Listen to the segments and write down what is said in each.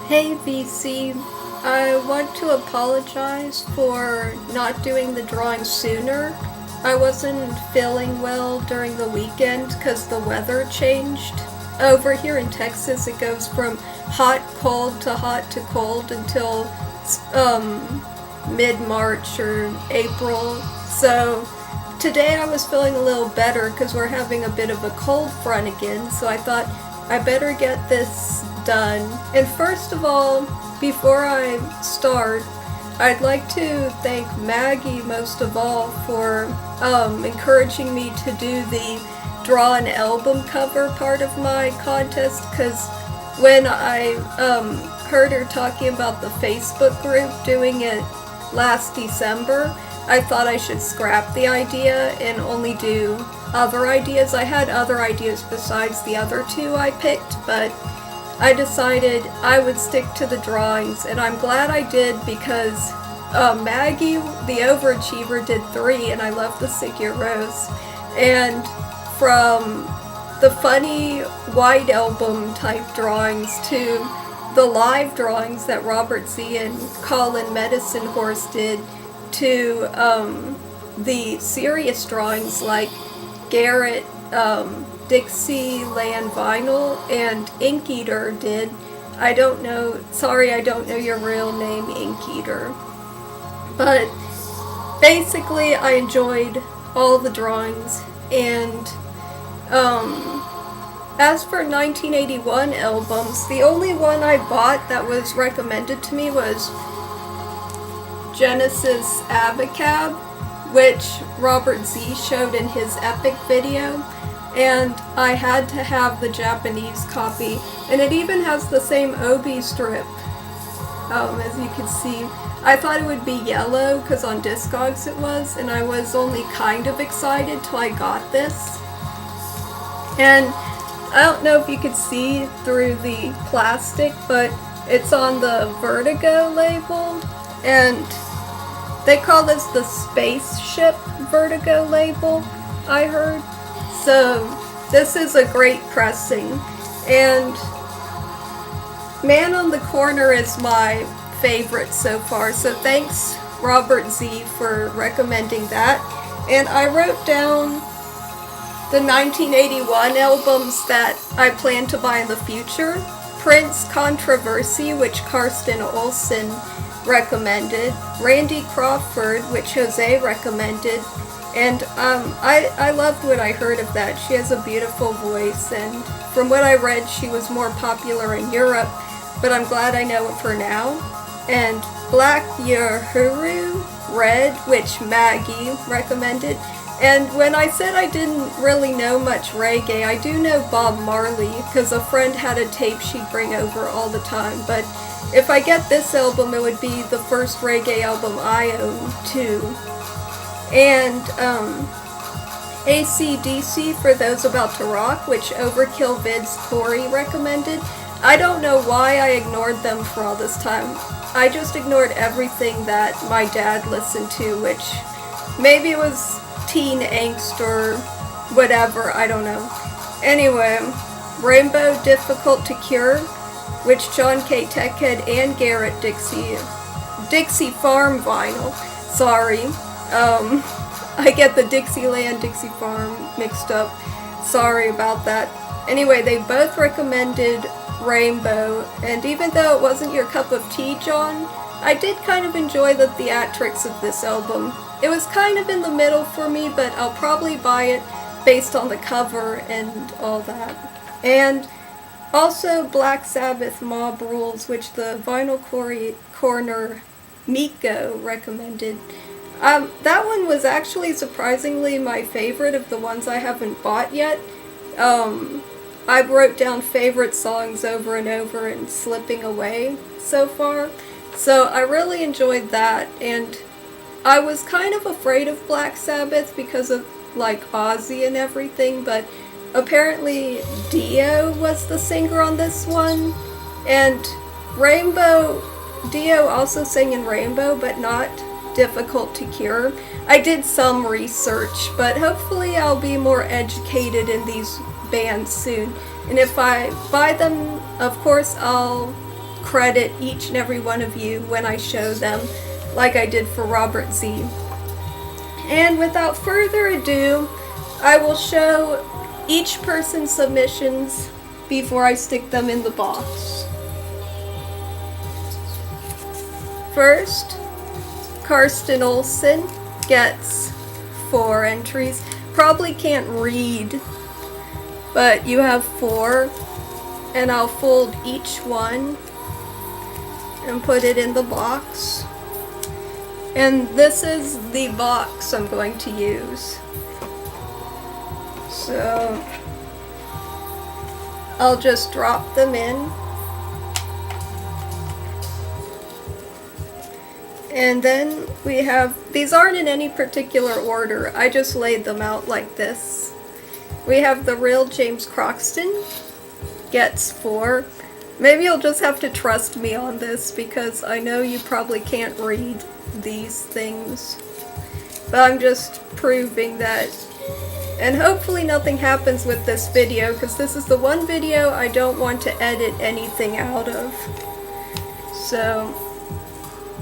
Hey VC, I want to apologize for not doing the drawing sooner. I wasn't feeling well during the weekend because the weather changed. Over here in Texas, it goes from hot, cold to cold until mid-March or April. So today I was feeling a little better because we're having a bit of a cold front again, so I thought I better get this done. And first of all, before I start, I'd like to thank Maggie most of all for encouraging me to do the draw an album cover part of my contest, because when I heard her talking about the Facebook group doing it last December, I thought I should scrap the idea and only do other ideas. I had other ideas besides the other two I picked, but I decided I would stick to the drawings, and I'm glad I did because Maggie, the overachiever, did 3, and I love the Sigur Rós. And from the funny white album type drawings to the live drawings that Robert Z and Colin Medicine Horse did to the serious drawings like Garrett, Dixieland Vinyl, and Ink Eater did. I don't know your real name, Ink Eater. But basically, I enjoyed all the drawings, and as for 1981 albums, the only one I bought that was recommended to me was Genesis Abacab, which Robert Z showed in his Epic video, and I had to have the Japanese copy, and it even has the same obi strip, as you can see. I thought it would be yellow because on Discogs it was, and I was only kind of excited till I got this. And I don't know if you could see through the plastic, but it's on the Vertigo label, and they call this the Spaceship Vertigo label, I heard. So this is a great pressing, and Man on the Corner is my favorite so far, so thanks Robert Z for recommending that. And I wrote down the 1981 albums that I plan to buy in the future. Prince Controversy, which Karsten Olsen recommended, Randy Crawford, which Jose recommended, and I loved what I heard of that. She has a beautiful voice, and from what I read, she was more popular in Europe, but I'm glad I know of her now. And Black Uhuru Red, which Maggie recommended. And when I said I didn't really know much reggae, I do know Bob Marley, because a friend had a tape she'd bring over all the time, but if I get this album, it would be the first reggae album I own, too. And AC/DC for Those About to Rock, which Overkill Vids Corey recommended. I don't know why I ignored them for all this time. I just ignored everything that my dad listened to, which maybe it was teen angst or whatever, I don't know. Anyway, Rainbow Difficult to Cure, which John K. Techhead and Garrett Dixie Farm vinyl. Sorry. I get the Dixieland, Dixie Farm mixed up. Sorry about that. Anyway, they both recommended Rainbow, and even though it wasn't your cup of tea, John, I did kind of enjoy the theatrics of this album. It was kind of in the middle for me, but I'll probably buy it based on the cover and all that. And also Black Sabbath Mob Rules, which the Vinyl Corner Miko recommended. That one was actually surprisingly my favorite of the ones I haven't bought yet. I wrote down favorite songs over and over and slipping away so far. So I really enjoyed that, and I was kind of afraid of Black Sabbath because of like Ozzy and everything, but apparently Dio was the singer on this one, and Dio also sang in Rainbow, but not Difficult to Cure. I did some research, but hopefully I'll be more educated in these bands soon. And if I buy them, of course I'll credit each and every one of you when I show them, like I did for Robert Z. And without further ado, I will show each person's submissions before I stick them in the box. First, Karsten Olsen gets 4 entries. Probably can't read, but you have 4, and I'll fold each one and put it in the box. And this is the box I'm going to use. So I'll just drop them in. And then we have, these aren't in any particular order, I just laid them out like this. We have the real James Croxton, gets 4. Maybe you'll just have to trust me on this because I know you probably can't read these things. But I'm just proving that. And hopefully nothing happens with this video because this is the one video I don't want to edit anything out of. So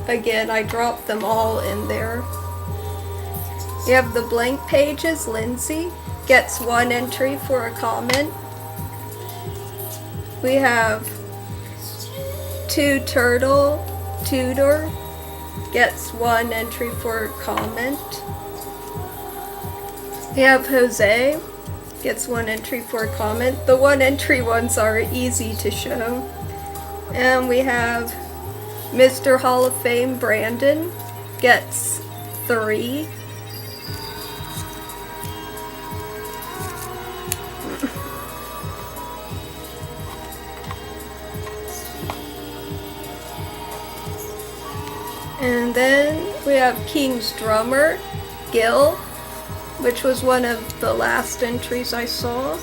again, I dropped them all in there. You have the blank pages. Lindsay gets 1 entry for a comment. We have Turtle Tudor gets 1 entry for a comment. We have Jose gets 1 entry for a comment. The 1 entry ones are easy to show. And we have Mr. Hall of Fame Brandon gets 3. And then we have King's Drummer, Gil, which was one of the last entries I saw,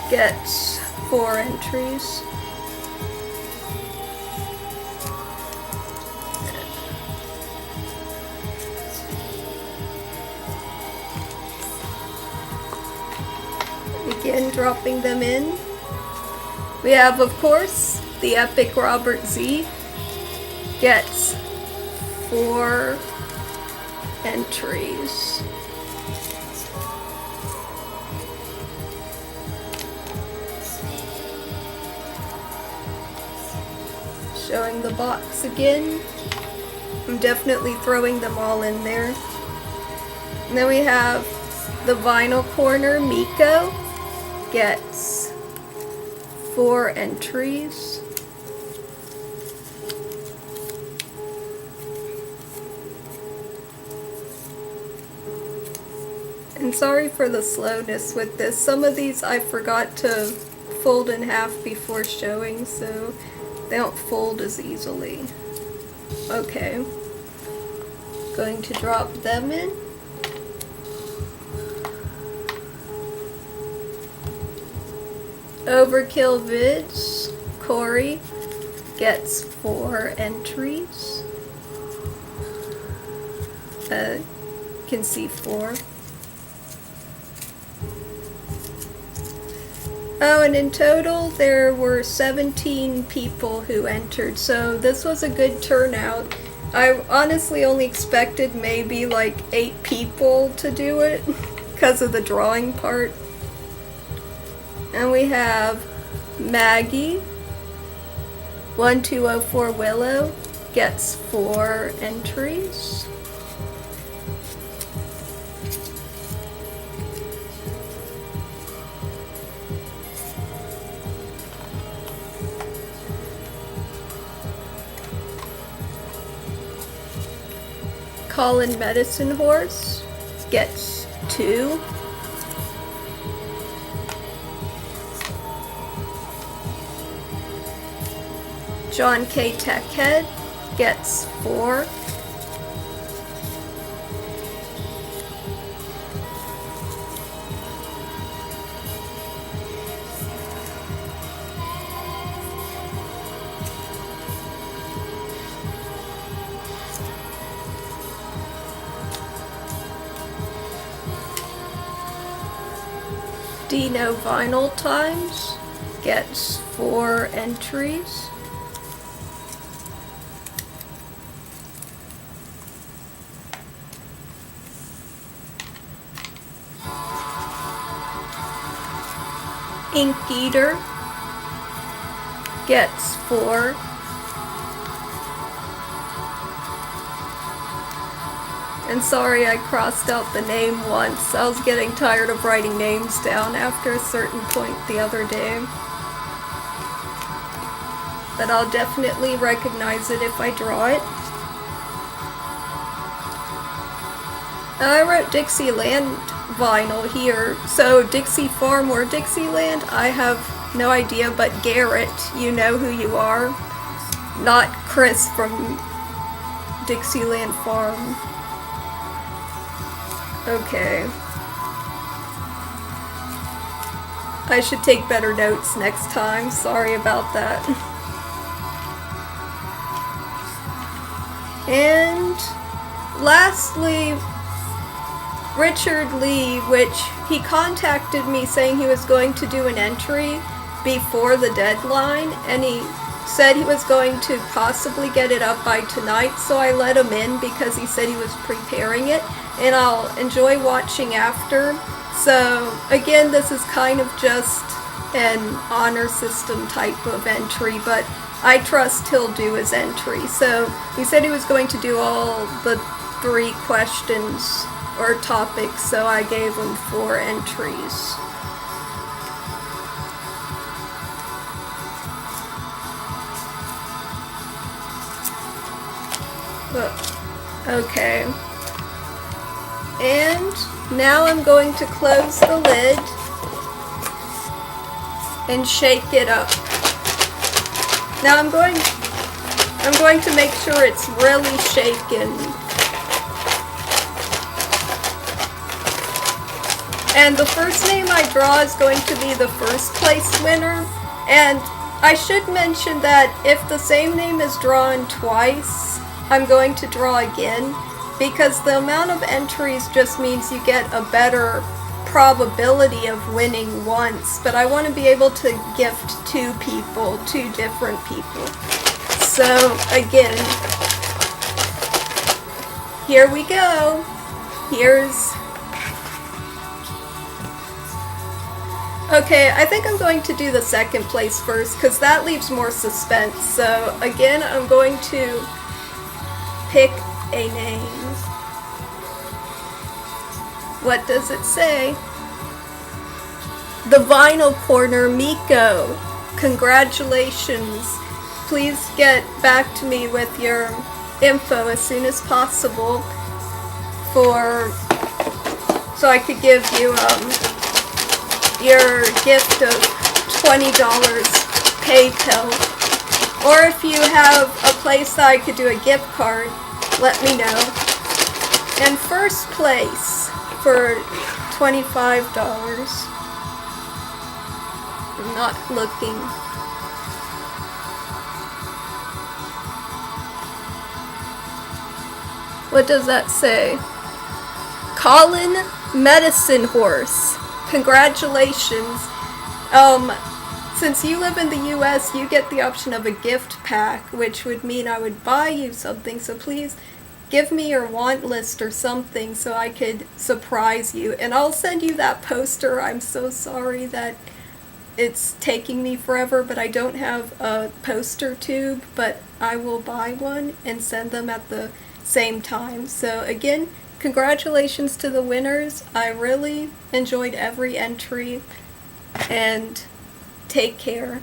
gets 4 entries. Again, dropping them in. We have, of course, the epic Robert Z, gets 4 entries. Showing the box again. I'm definitely throwing them all in there. And then we have the Vinyl Corner, Miko, gets 4 entries. And sorry for the slowness with this. Some of these I forgot to fold in half before showing, so they don't fold as easily. Okay. Going to drop them in. Overkill Vids, Corey, gets 4 entries. Can see 4. Oh, and in total there were 17 people who entered, so this was a good turnout. I honestly only expected maybe like 8 people to do it because of the drawing part. And we have Maggie, 1204 Willow, gets 4 entries. Colin Medicine Horse gets 2. John K. Techhead gets 4. Dino Vinyl Times gets 4 entries. Ink Eater gets 4. And sorry I crossed out the name once. I was getting tired of writing names down after a certain point the other day. But I'll definitely recognize it if I draw it. I wrote Dixieland vinyl here, so Dixie Farm or Dixieland, I have no idea, but Garrett, you know who you are. Not Chris from Dixieland Farm. Okay. I should take better notes next time, sorry about that. And lastly, Richard Lee, which he contacted me saying he was going to do an entry before the deadline, and he said he was going to possibly get it up by tonight, so I let him in because he said he was preparing it, and I'll enjoy watching after. So again, this is kind of just an honor system type of entry, but I trust he'll do his entry. So he said he was going to do all the 3 questions or topics, so I gave him 4 entries. Okay. And now I'm going to close the lid and shake it up. Now I'm going to make sure it's really shaken. And the first name I draw is going to be the first place winner. And I should mention that if the same name is drawn twice, I'm going to draw again, because the amount of entries just means you get a better probability of winning once. But I want to be able to gift 2 people, 2 different people. So again, here we go. Okay, I think I'm going to do the second place first, because that leaves more suspense. So again, I'm going to pick a name. What does it say? The Vinyl Corner, Miko. Congratulations. Please get back to me with your info as soon as possible so I could give you your gift of $20 PayPal. Or if you have a place that I could do a gift card, let me know. And first place for $25. I'm not looking. What does that say? Colin Medicine Horse. Congratulations. Since you live in the US, you get the option of a gift pack, which would mean I would buy you something, so please give me your want list or something so I could surprise you. And I'll send you that poster. I'm so sorry that it's taking me forever, but I don't have a poster tube, but I will buy one and send them at the same time. So again, congratulations to the winners. I really enjoyed every entry, and take care.